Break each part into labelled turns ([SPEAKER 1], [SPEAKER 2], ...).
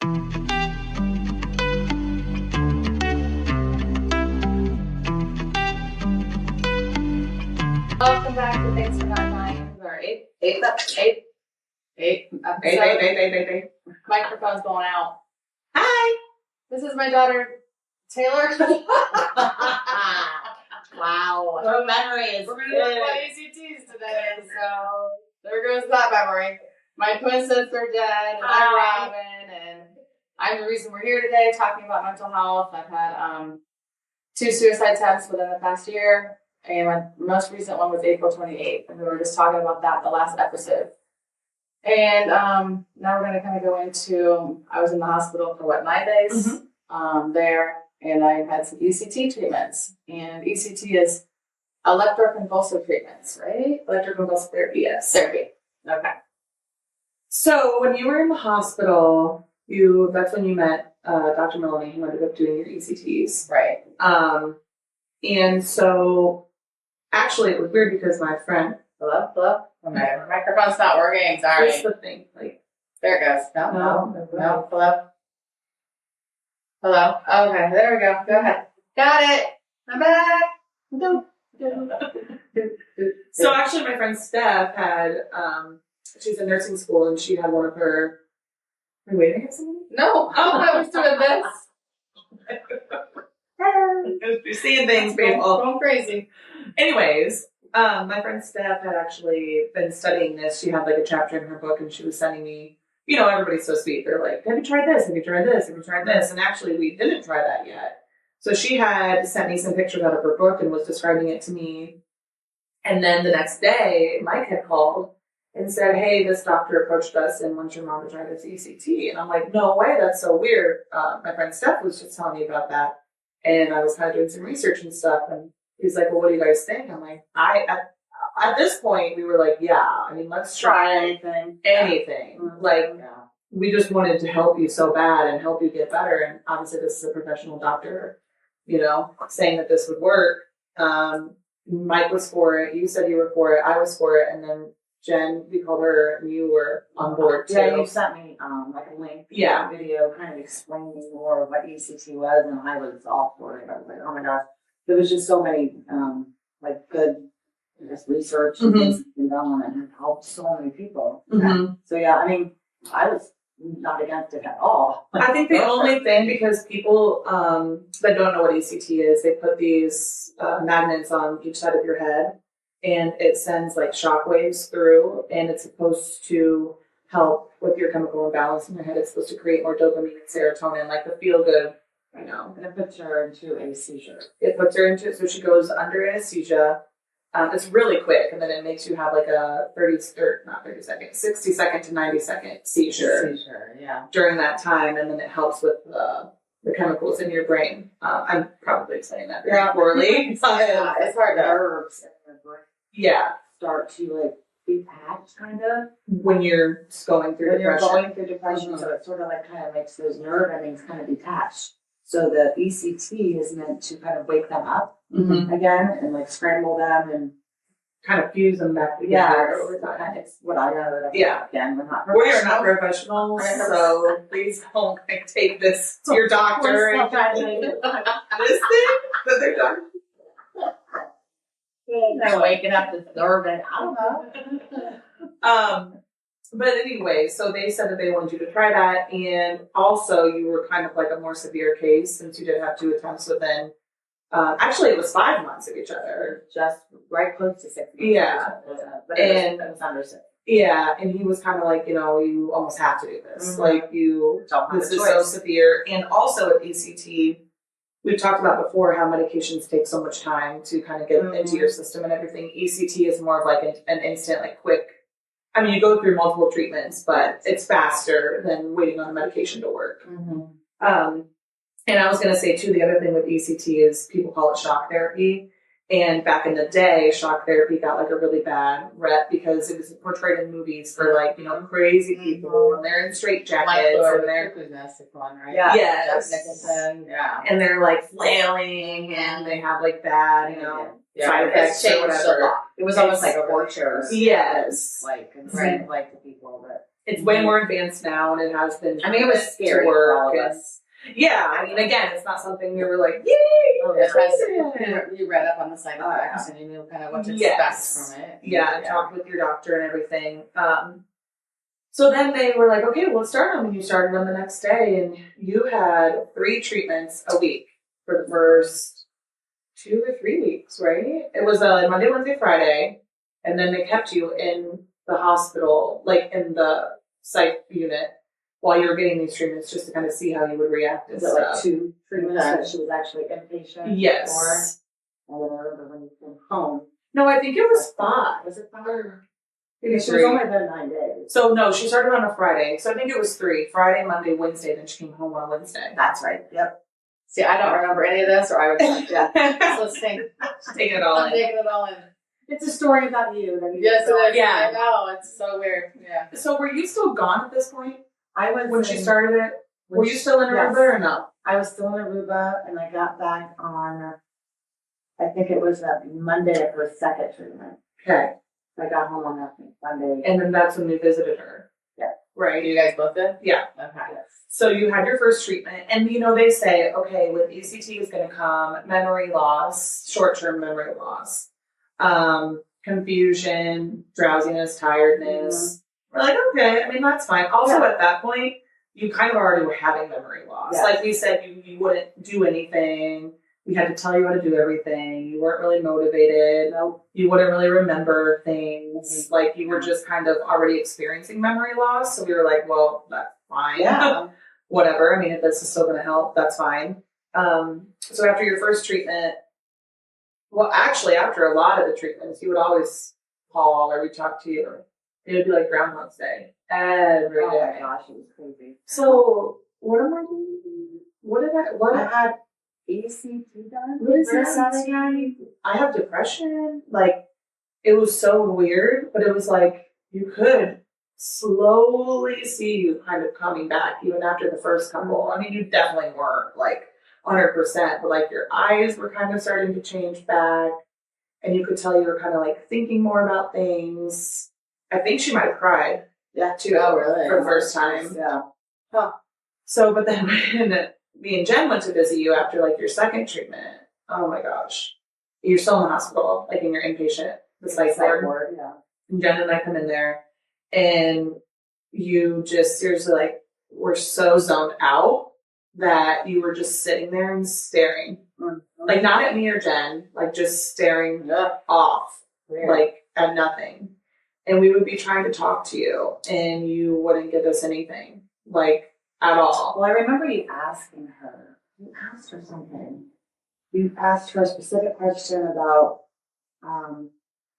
[SPEAKER 1] Welcome back to Thanks for Not Dying. Our eighth episode. Microphone's going out. Hi, this is my daughter, Taylor.
[SPEAKER 2] Wow. Her memory is
[SPEAKER 1] We're going to talk about ECTs today, so there goes that memory. My twin sister, Jen, and I'm Robin, and I'm the reason we're here today talking about mental health. I've had 2 suicide attempts within the past year, and my most recent one was April 28th, and we were just talking about that the last episode. And now we're going to kind of go into, I was in the hospital for 9 days there, and I had some ECT treatments. And ECT is electroconvulsive treatments, right? Electroconvulsive therapy, yes. Therapy. Okay.
[SPEAKER 3] So when you were in the hospital, that's when you met Dr. Melanie, who ended up doing your ECTs.
[SPEAKER 1] Right.
[SPEAKER 3] And so actually it was weird because my friend,
[SPEAKER 1] Hello? Okay, my microphone's not working, sorry.
[SPEAKER 3] here's the thing, like,
[SPEAKER 1] There it goes. No. Hello? Hello? Okay, there we go. Go ahead. Got it. I'm back.
[SPEAKER 3] so actually my friend Steph had, she's in nursing school and she had one of her, are you waiting at someone?
[SPEAKER 1] No, I was doing this.
[SPEAKER 3] You're seeing things, people.
[SPEAKER 1] Going crazy.
[SPEAKER 3] Anyways, my friend Steph had actually been studying this. She had like a chapter in her book and she was sending me, everybody's so sweet. They're like, have you tried this? Have you tried this? Have you tried this? And actually we didn't try that yet. So she had sent me some pictures out of her book and was describing it to me. And then the next day, Mike had called and said, hey, this doctor approached us and wants your mom to try this ECT. And I'm like, no way, that's so weird. My friend Steph was just telling me about that. And I was kind of doing some research and stuff. And he's like, well, what do you guys think? I'm like, at this point, we were like, yeah, let's try anything. Like, we just wanted to help you so bad and help you get better. And obviously this is a professional doctor, saying that this would work. Mike was for it. You said you were for it. I was for it. And then Jen, we called her, and you were on board too.
[SPEAKER 2] Yeah, you sent me like a link to a video kind of explaining more of what ECT was, and I was all for it. I was like, oh my gosh. There was just so many good research and things that have been done on it and helped so many people. So yeah, I was not against it at all.
[SPEAKER 3] I think the only thing, because people that don't know what ECT is, they put these magnets on each side of your head and it sends like shock waves through, and it's supposed to help with your chemical imbalance in your head. It's supposed to create more dopamine and serotonin, like the feel good.
[SPEAKER 2] And it puts her into a seizure.
[SPEAKER 3] It puts her into it, so she goes under anesthesia. It's really quick, and then it makes you have like a 60-second to 90-second seizure. During that time, and then it helps with the chemicals in your brain. I'm probably saying that very poorly.
[SPEAKER 2] It's hard. Nerves in the brain.
[SPEAKER 3] Yeah.
[SPEAKER 2] Start to detach, kind of.
[SPEAKER 3] When you're going through
[SPEAKER 2] depression. So it sort of kind of makes those nerve endings kind of detach. So the ECT is meant to kind of wake them up again and scramble them and
[SPEAKER 3] kind of fuse them back together.
[SPEAKER 2] It's what I know. Again,
[SPEAKER 3] we are not professionals, so please don't take this to your doctor. This thing that they're done.
[SPEAKER 2] They're waking up this nerve, and I don't know.
[SPEAKER 3] But anyway, so they said that they wanted you to try that, and also you were kind of like a more severe case since you did have 2 attempts within. Actually, it was 5 months of each other,
[SPEAKER 2] just right close to 6 months.
[SPEAKER 3] Yeah,
[SPEAKER 2] but it was under 6.
[SPEAKER 3] Yeah, and he was kind of like, you almost have to do this. This is so severe, and also at ECT. We've talked about before how medications take so much time to kind of get into your system and everything. ECT is more of like an instant, quick. You go through multiple treatments, but it's faster than waiting on the medication to work. And I was going to say, too, the other thing with ECT is people call it shock therapy. And back in the day, shock therapy got a really bad rep because it was portrayed in movies for crazy people, and they're in straitjackets and they're
[SPEAKER 1] one, right?
[SPEAKER 3] Yeah. Yes.
[SPEAKER 1] Nicholson, yeah.
[SPEAKER 3] And they're flailing and they have bad, side effects or whatever.
[SPEAKER 2] It was almost like a torture.
[SPEAKER 3] Yes.
[SPEAKER 2] Compared to the people that
[SPEAKER 3] it's way more advanced now, and it has been.
[SPEAKER 2] I mean, it was scary
[SPEAKER 3] to
[SPEAKER 2] for
[SPEAKER 3] work.
[SPEAKER 2] all of
[SPEAKER 3] And,
[SPEAKER 2] us.
[SPEAKER 3] yeah, I mean, again, it's not something we were like, yay!
[SPEAKER 2] Oh,
[SPEAKER 1] Yeah,
[SPEAKER 2] yeah.
[SPEAKER 1] you read up on the side effects and you knew kind of what to expect from it.
[SPEAKER 3] Yeah, talked with your doctor and everything. So then they were like, okay, we'll start them. And you started them the next day, and you had 3 treatments a week for the first 2 or 3 weeks, right? It was Monday, Wednesday, Friday, and then they kept you in the hospital, like in the psych unit, while you were getting these treatments, just to kind of see how you would react and
[SPEAKER 2] Is it
[SPEAKER 3] stuff.
[SPEAKER 2] like 2 treatments that she was actually inpatient?
[SPEAKER 3] Yes.
[SPEAKER 2] For? And then I remember when you came home.
[SPEAKER 3] No, I think it was 5.
[SPEAKER 2] Was it 5?
[SPEAKER 3] Maybe
[SPEAKER 2] She was
[SPEAKER 3] 3.
[SPEAKER 2] only there 9 days.
[SPEAKER 3] So no, she started on a Friday. So I think it was 3. Friday, Monday, Wednesday, then she came home on Wednesday.
[SPEAKER 2] That's right. Yep.
[SPEAKER 1] See, I don't remember any of this, or I was like, yeah, so listening.
[SPEAKER 3] She's taking it all
[SPEAKER 1] I'm
[SPEAKER 3] in.
[SPEAKER 1] taking it all in.
[SPEAKER 2] It's a story about you. That you
[SPEAKER 1] Yes, it is.
[SPEAKER 3] Yeah.
[SPEAKER 1] I know. It's so weird. Yeah.
[SPEAKER 3] So were you still gone at this point
[SPEAKER 2] I was
[SPEAKER 3] when she started it? Were you still in Aruba
[SPEAKER 2] yes.
[SPEAKER 3] or no?
[SPEAKER 2] I was still in Aruba, and I got back on, I think it was a Monday of her second treatment.
[SPEAKER 3] Okay.
[SPEAKER 2] I got home on that Monday.
[SPEAKER 3] And then that's when we visited her.
[SPEAKER 2] Yeah.
[SPEAKER 3] Right.
[SPEAKER 1] You guys both did?
[SPEAKER 3] Yeah.
[SPEAKER 1] Okay.
[SPEAKER 2] Yes.
[SPEAKER 3] So you had your first treatment, and they say, okay, with ECT is going to come memory loss, short-term memory loss, confusion, drowsiness, tiredness. We're like, okay, I mean, that's fine. Also, at that point, you kind of already were having memory loss.
[SPEAKER 2] Yes.
[SPEAKER 3] Like we said, you wouldn't do anything. We had to tell you how to do everything. You weren't really motivated.
[SPEAKER 2] Nope.
[SPEAKER 3] You wouldn't really remember things. Like you were just kind of already experiencing memory loss. So we were like, well, that's fine.
[SPEAKER 2] Yeah.
[SPEAKER 3] Whatever. I mean, if this is still going to help, that's fine. So after your first treatment, well, actually, after a lot of the treatments, you would always call or reach out to you. It would be like Groundhog's Day every
[SPEAKER 2] Oh
[SPEAKER 3] day.
[SPEAKER 2] my gosh, it was crazy.
[SPEAKER 3] So what am I doing? What
[SPEAKER 2] I had ECT done.
[SPEAKER 3] What is
[SPEAKER 2] Where's that
[SPEAKER 3] ECT?
[SPEAKER 2] again?
[SPEAKER 3] I have depression. Like, it was so weird, but it was like you could slowly see you kind of coming back even after the first couple. I mean, you definitely weren't like 100%, but like your eyes were kind of starting to change back, and you could tell you were kind of like thinking more about things. I think she might have cried.
[SPEAKER 2] Yeah.
[SPEAKER 3] Too.
[SPEAKER 1] Oh, really?
[SPEAKER 3] For the first time.
[SPEAKER 2] Yeah.
[SPEAKER 3] So, but then when me and Jen went to visit you after like your second treatment, oh my gosh, you're still in the hospital, like in your inpatient, the psych ward.
[SPEAKER 2] Yeah.
[SPEAKER 3] And Jen and I come in there, and you just seriously like were so zoned out that you were just sitting there and staring, like not at me or Jen, like just staring off,
[SPEAKER 2] Weird.
[SPEAKER 3] like at nothing. And we would be trying to talk to you, and you wouldn't give us anything, like at all.
[SPEAKER 2] Well, I remember you asking her. You asked her something. You asked her a specific question about,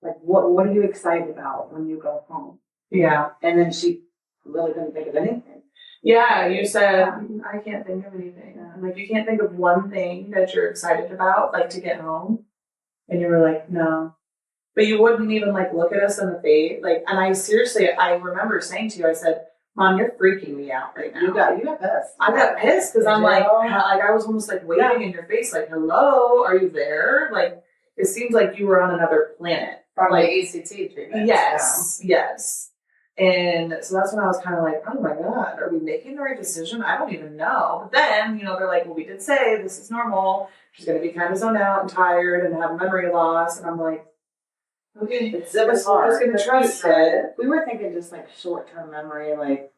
[SPEAKER 2] like, what are you excited about when you go home?
[SPEAKER 3] Yeah.
[SPEAKER 2] And then she really couldn't think of anything.
[SPEAKER 3] Yeah, you said, I can't think of anything. I'm like, you can't think of one thing that you're excited about, like to get home? And you were like, no. But you wouldn't even like look at us in the face. Like, and I remember saying to you, I said, Mom, you're freaking me out right now.
[SPEAKER 2] You got pissed.
[SPEAKER 3] I got pissed because I'm like
[SPEAKER 2] Yeah.
[SPEAKER 3] I was almost like waving in your face, like, hello, are you there? Like, it seems like you were on another planet.
[SPEAKER 1] From
[SPEAKER 3] Like,
[SPEAKER 1] the ECT treatment.
[SPEAKER 3] yes, yes. And so that's when I was kind of like, oh my God, are we making the right decision? I don't even know. But then, they're like, well, we did say this is normal. She's going to be kind of zoned out and tired and have memory loss. And I'm like, okay,
[SPEAKER 2] It was
[SPEAKER 3] we're
[SPEAKER 2] hard.
[SPEAKER 3] just going to trust it.
[SPEAKER 2] We were thinking just like short-term memory, like,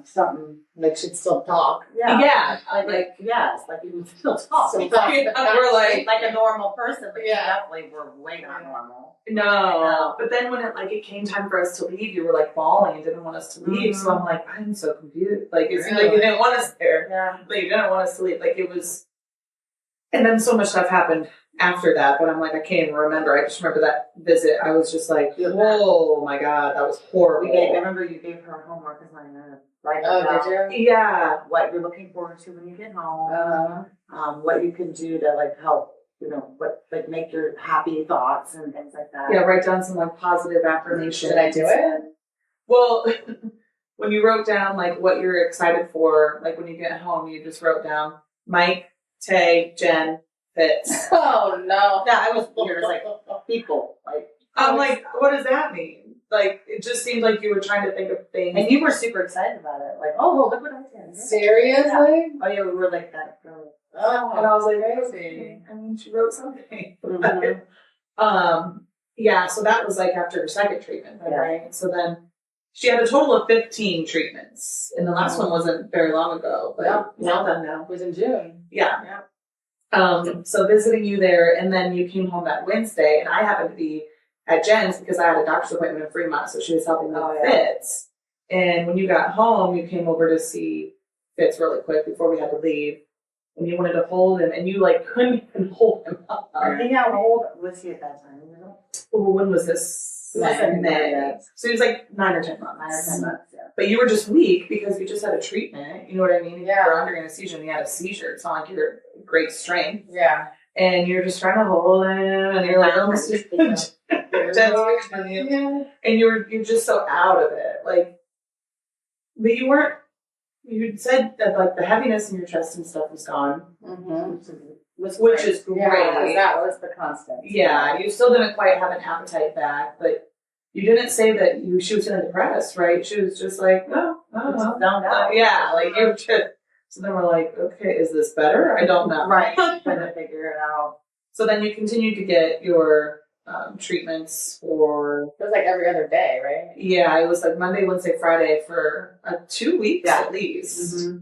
[SPEAKER 2] something like she'd still talk.
[SPEAKER 3] Yeah.
[SPEAKER 2] Like yes, like you can still talk.
[SPEAKER 1] So
[SPEAKER 2] Like,
[SPEAKER 3] We're like
[SPEAKER 2] a normal person, but
[SPEAKER 1] Yeah.
[SPEAKER 2] you definitely were way not normal.
[SPEAKER 3] No. But then when it came time for us to leave, you were like bawling and didn't want us to leave. So I'm like, I'm so confused. Like, it seemed like you didn't want us there.
[SPEAKER 2] Yeah.
[SPEAKER 3] Like, you didn't want us to leave. Like, it was. And then so much stuff happened after that, but I'm like, I can't even remember. I just remember that visit. I was just like, whoa, my God, that was horrible.
[SPEAKER 2] I remember you gave her homework assignment. Right.
[SPEAKER 1] Oh, did you?
[SPEAKER 3] Yeah.
[SPEAKER 2] What you're looking forward to when you get home. What you can do to like help, what like make your happy thoughts and things like that.
[SPEAKER 3] Yeah, write down some like positive affirmations.
[SPEAKER 1] Did I do it?
[SPEAKER 3] Well, when you wrote down like what you're excited for, like when you get home, you just wrote down Mike, Tay, Jen, Fitz.
[SPEAKER 1] Oh no.
[SPEAKER 2] Yeah, I was weird. It's like people. Like
[SPEAKER 3] I'm like, what does that mean? Like, it just seemed like you were trying to think of things.
[SPEAKER 2] And you were super excited about it. Like, oh, look what I did.
[SPEAKER 1] Seriously?
[SPEAKER 2] Yeah. Oh, yeah, we were like that.
[SPEAKER 1] Oh,
[SPEAKER 3] And I was like,
[SPEAKER 1] crazy.
[SPEAKER 3] I mean, she wrote something.
[SPEAKER 2] Mm-hmm.
[SPEAKER 3] Yeah, so that was like after her second treatment, then,
[SPEAKER 2] Yeah.
[SPEAKER 3] right? So then she had a total of 15 treatments. And the last one wasn't very long ago, but it's all done now.
[SPEAKER 1] It was in June.
[SPEAKER 3] Yeah. So visiting you there, and then you came home that Wednesday, and I happened to be at Jen's because I had a doctor's appointment in Fremont, so she was helping me with Fitz. And when you got home, you came over to see Fitz really quick before we had to leave. And you wanted to hold him, and you like couldn't even hold him up.
[SPEAKER 2] I think how old was he at that time? You know?
[SPEAKER 3] Well, when was this?
[SPEAKER 2] It was in
[SPEAKER 3] May. So he was like 9 or 10 months.
[SPEAKER 2] 9 or 10 months, yeah.
[SPEAKER 3] But you were just weak because you just had a treatment. You know what I mean?
[SPEAKER 1] Yeah.
[SPEAKER 3] You were under anesthesia and you had a seizure. It's not like you're great strength.
[SPEAKER 1] Yeah.
[SPEAKER 3] And you're just trying to hold him, and you're like, almost
[SPEAKER 1] Yeah.
[SPEAKER 3] and you're just so out of it. Like, but you weren't. You said that like the heaviness in your chest and stuff was gone, which is great.
[SPEAKER 1] Yeah, that was the constant.
[SPEAKER 3] Yeah, you still didn't quite have an appetite back, but you didn't say that she was feeling depressed, right? She was just like, no, yeah, like you were just. So then we're like, okay, is this better? I don't know.
[SPEAKER 2] Right, trying to figure it out.
[SPEAKER 3] So then you continued to get your treatments for.
[SPEAKER 1] It was like every other day, right?
[SPEAKER 3] Yeah, it was like Monday, Wednesday, Friday for 2 weeks at least.
[SPEAKER 2] Mm-hmm.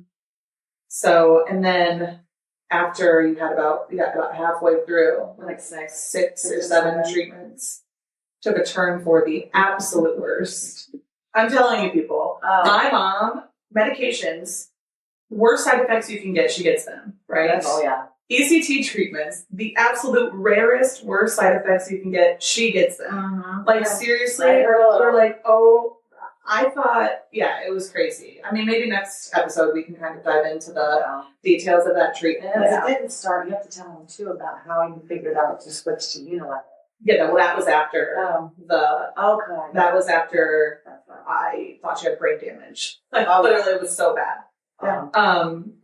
[SPEAKER 3] So, and then after you got about halfway through,
[SPEAKER 1] Like six
[SPEAKER 3] or seven treatments, took a turn for the absolute worst. I'm telling you, people, my mom, medications, worst side effects you can get, she gets them, right?
[SPEAKER 2] Oh, yeah.
[SPEAKER 3] ECT treatments, the absolute rarest, worst side effects you can get, she gets them.
[SPEAKER 2] Mm-hmm.
[SPEAKER 3] Like, seriously,
[SPEAKER 1] Right.
[SPEAKER 3] we're like, oh, I thought, yeah, it was crazy. I mean, maybe next episode we can kind of dive into the details of that treatment.
[SPEAKER 2] Because it didn't start, you have to tell them, too, about how you figured out to switch to Unilever.
[SPEAKER 3] Yeah, well, that was after that was after I thought she had brain damage. Like, literally, it was so bad.
[SPEAKER 2] Yeah.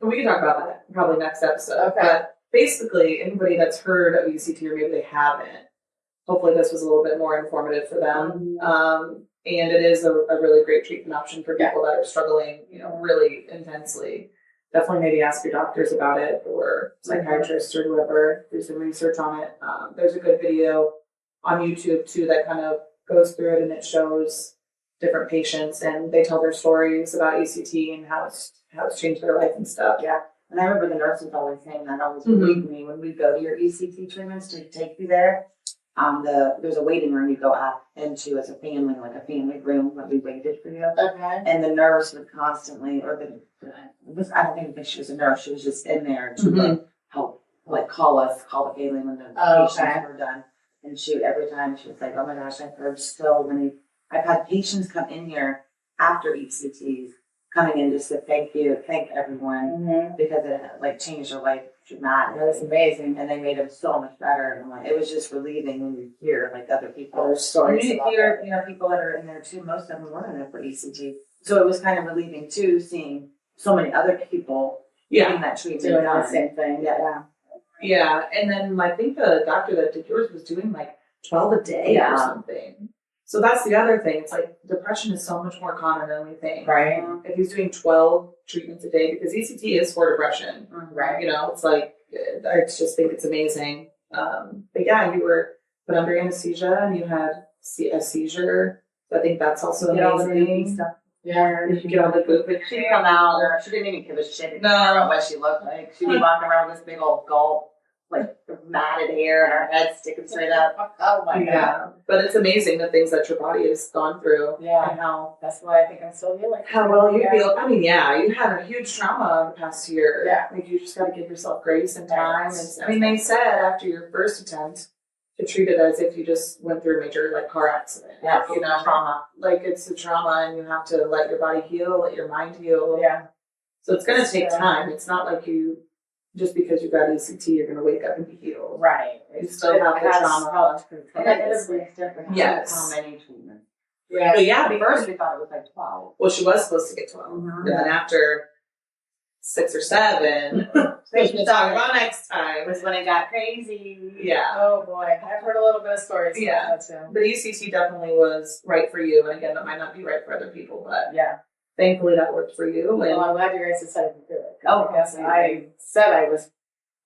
[SPEAKER 3] We can talk about that probably next episode.
[SPEAKER 1] Okay.
[SPEAKER 3] But basically, anybody that's heard of ECT or maybe they haven't, hopefully this was a little bit more informative for them. And it is a really great treatment option for people that are struggling, really intensely. Definitely maybe ask your doctors about it or psychiatrists or whoever. Do some research on it. There's a good video on YouTube too that kind of goes through it, and it shows different patients and they tell their stories about ECT and how it's changed their life and stuff.
[SPEAKER 2] Yeah. And I remember the nurses always saying that always believed me when we go to your ECT treatments to take you there. There's a waiting room you go out into as a family, like a family room that we waited for you.
[SPEAKER 1] Okay.
[SPEAKER 2] And the nurse would constantly, I don't even think she was a nurse, she was just in there to help, call the family when the patients were done. And every time she was like, oh my gosh, I've heard so many, I've had patients come in here after ECTs coming in just to thank everyone because it changed their life dramatically.
[SPEAKER 1] That was amazing.
[SPEAKER 2] And they made them so much better. And it was just relieving when you hear other people's
[SPEAKER 1] stories.
[SPEAKER 2] You hear people that are in there too. Most of them were in there for ECT, so it was kind of relieving too, seeing so many other people getting that treatment
[SPEAKER 1] doing the same thing.
[SPEAKER 3] Yeah, and then I think the doctor that did yours was doing 12 a day or something. So that's the other thing. It's like depression is so much more common than we think.
[SPEAKER 1] Right.
[SPEAKER 3] If he's doing 12 treatments a day, because ECT is for depression.
[SPEAKER 1] Right.
[SPEAKER 3] It's like, I just think it's amazing. But yeah, you were put under anesthesia and you had a seizure. So I think that's also amazing.
[SPEAKER 1] Yeah.
[SPEAKER 3] You get all the poop.
[SPEAKER 2] She'd come out, she didn't even give a shit about what she looked like. She'd be walking around with this big old gulp, matted hair, and her head sticking straight up.
[SPEAKER 1] Oh my
[SPEAKER 3] God. But it's amazing the things that your body has gone through.
[SPEAKER 1] Yeah.
[SPEAKER 3] And how.
[SPEAKER 1] That's why I think I'm still healing.
[SPEAKER 3] How well you feel. I mean, yeah, you had a huge trauma the past year.
[SPEAKER 1] Yeah.
[SPEAKER 3] You just got to give yourself grace and time. And, they said after your first attempt to treat it as if you just went through a major car accident.
[SPEAKER 2] Yeah,
[SPEAKER 3] trauma. It's a trauma, and you have to let your body heal, let your mind heal.
[SPEAKER 1] Yeah.
[SPEAKER 3] So it's going to take time. It's not like you, just because you got ECT, you're going to wake up and be healed.
[SPEAKER 1] Right.
[SPEAKER 3] You still have the trauma.
[SPEAKER 2] Yes. How many treatments?
[SPEAKER 1] Yeah.
[SPEAKER 3] But yeah,
[SPEAKER 2] At first we thought it was 12.
[SPEAKER 3] Well, she was supposed to get 12. And then after 6 or 7. We can talk about next time.
[SPEAKER 2] Was when it got crazy.
[SPEAKER 3] Yeah.
[SPEAKER 1] Oh boy, I've heard a little bit of stories
[SPEAKER 3] Yeah.
[SPEAKER 1] about that too.
[SPEAKER 3] But ECT definitely was right for you. And again, that might not be right for other people, but
[SPEAKER 1] Yeah.
[SPEAKER 3] thankfully that worked for you.
[SPEAKER 1] Well,
[SPEAKER 3] And
[SPEAKER 1] I'm glad you guys decided to do it.
[SPEAKER 2] Oh,
[SPEAKER 1] I guess
[SPEAKER 2] absolutely.
[SPEAKER 1] I said I was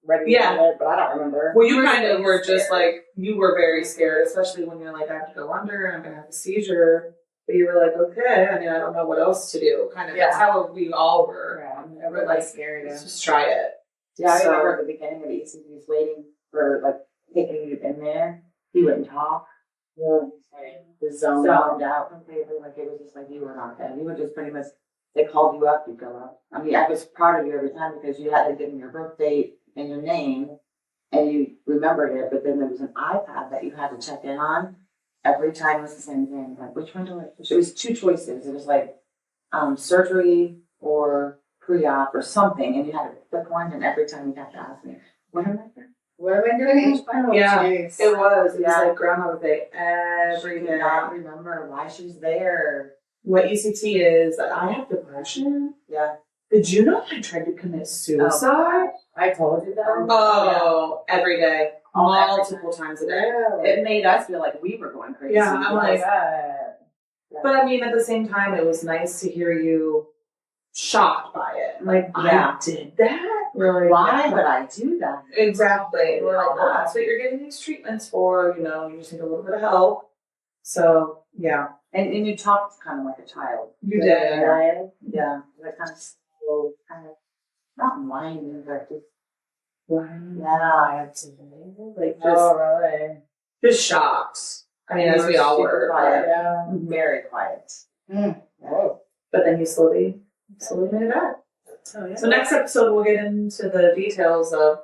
[SPEAKER 1] ready
[SPEAKER 3] Yeah.
[SPEAKER 1] to do it, but I don't remember.
[SPEAKER 3] well, you kind of were just
[SPEAKER 1] scared.
[SPEAKER 3] like, you were very scared, especially when you're like, I have to go under and I'm going to have a seizure. But you were like, okay, I mean, I don't know what else to do. Kind of,
[SPEAKER 1] Yeah.
[SPEAKER 3] that's how we all were.
[SPEAKER 1] Yeah, everybody's scary to.
[SPEAKER 3] Let's just try it.
[SPEAKER 2] Yeah, I
[SPEAKER 3] So-
[SPEAKER 2] remember at the beginning of ECT, he was waiting for like taking you in there. He wouldn't talk. He was just like
[SPEAKER 1] The zone out.
[SPEAKER 2] zoned out completely. Like it was just like you were not there. You would just pretty much, they called you up, you'd go up. I mean, I was proud of you every time because you had to give them your birth date and your name and you remembered it, but then there was an iPad that you had to check in on. Every time it was the same thing. Like, which one do I? It was 2 choices. It was like surgery or pre-op or something, and you had to pick one, and every time you'd have to ask me, what am I doing?
[SPEAKER 1] What am I doing? Oh,
[SPEAKER 3] Yeah.
[SPEAKER 1] jeez.
[SPEAKER 3] It was
[SPEAKER 2] Yeah.
[SPEAKER 3] like Groundhog Day every
[SPEAKER 2] She
[SPEAKER 3] day.
[SPEAKER 2] did not remember why she's there.
[SPEAKER 3] What ECT is, I have depression.
[SPEAKER 2] Yeah.
[SPEAKER 3] Did you know I tried to commit suicide?
[SPEAKER 1] I told you that.
[SPEAKER 3] Oh, every day.
[SPEAKER 2] Oh, every
[SPEAKER 3] Multiple times a day.
[SPEAKER 2] It made us feel like we were going crazy.
[SPEAKER 3] Yeah, I'm like,
[SPEAKER 2] Yeah.
[SPEAKER 3] but I mean, at the same time, it was nice to hear you shocked by it. Like,
[SPEAKER 2] Yeah.
[SPEAKER 3] I did that? Really?
[SPEAKER 2] Why would I do that?
[SPEAKER 3] Exactly. We're like, well, that's what you're getting these treatments for. You know, you just need a little bit of help. So, yeah.
[SPEAKER 2] And you talked kind of like a child.
[SPEAKER 3] You
[SPEAKER 2] Yeah.
[SPEAKER 3] did.
[SPEAKER 2] Yeah. Yeah. Like kind of slow, kind of not whining, but just
[SPEAKER 3] Yeah. Like, just,
[SPEAKER 1] Oh, really?
[SPEAKER 3] just shocked. I mean, as we all were.
[SPEAKER 2] Quiet.
[SPEAKER 3] but-
[SPEAKER 1] Yeah.
[SPEAKER 2] Very quiet.
[SPEAKER 1] Oh.
[SPEAKER 3] But then you slowly made it back. So next episode, we'll get into the details of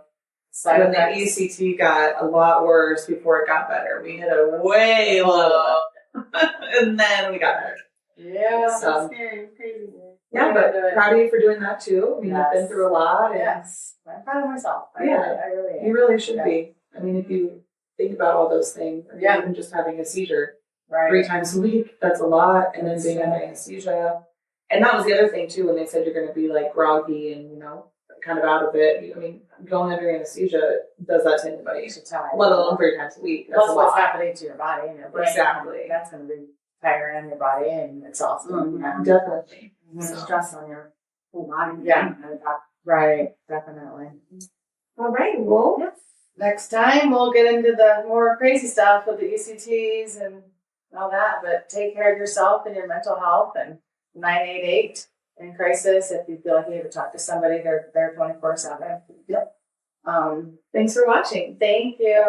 [SPEAKER 3] when the ECT got a lot worse before it got better. We hit a way low, and then we got better.
[SPEAKER 1] Yeah,
[SPEAKER 3] So-
[SPEAKER 1] that's scary. It's crazy.
[SPEAKER 3] Yeah,
[SPEAKER 1] We're
[SPEAKER 3] but
[SPEAKER 1] gonna do it.
[SPEAKER 3] proud of you for doing that too. I mean, you've been
[SPEAKER 2] Yes.
[SPEAKER 3] through a lot, and
[SPEAKER 1] Yes. I'm proud of myself. I really am.
[SPEAKER 3] you really should
[SPEAKER 1] Yeah.
[SPEAKER 3] be. I mean, if you think about all those things, I mean,
[SPEAKER 1] Yeah.
[SPEAKER 3] even just having a seizure
[SPEAKER 1] Right.
[SPEAKER 3] 3 times a week, that's a lot, and then being under anesthesia. And that was the other thing too, when they said you're going to be like groggy and, you know, kind of out of it. I mean, going under anesthesia does that to anybody,
[SPEAKER 1] You should tell me.
[SPEAKER 3] let alone 3 times a week. That's
[SPEAKER 1] Plus
[SPEAKER 3] a
[SPEAKER 1] what's
[SPEAKER 3] lot.
[SPEAKER 1] happening to your body and your brain.
[SPEAKER 3] Exactly.
[SPEAKER 1] That's going to be tiring on your body and exhausting.
[SPEAKER 2] Mhm.
[SPEAKER 3] Definitely.
[SPEAKER 2] So. Stress on your whole body.
[SPEAKER 1] Yeah. Right. Definitely.
[SPEAKER 3] All right. Well,
[SPEAKER 1] Next time we'll get into the more crazy stuff with the ECTs and all that. But take care of yourself and your mental health. And 988 in crisis. If you feel like you need to talk to somebody, they're there 24/7.
[SPEAKER 2] Yep.
[SPEAKER 3] thanks for watching.
[SPEAKER 1] Thank you.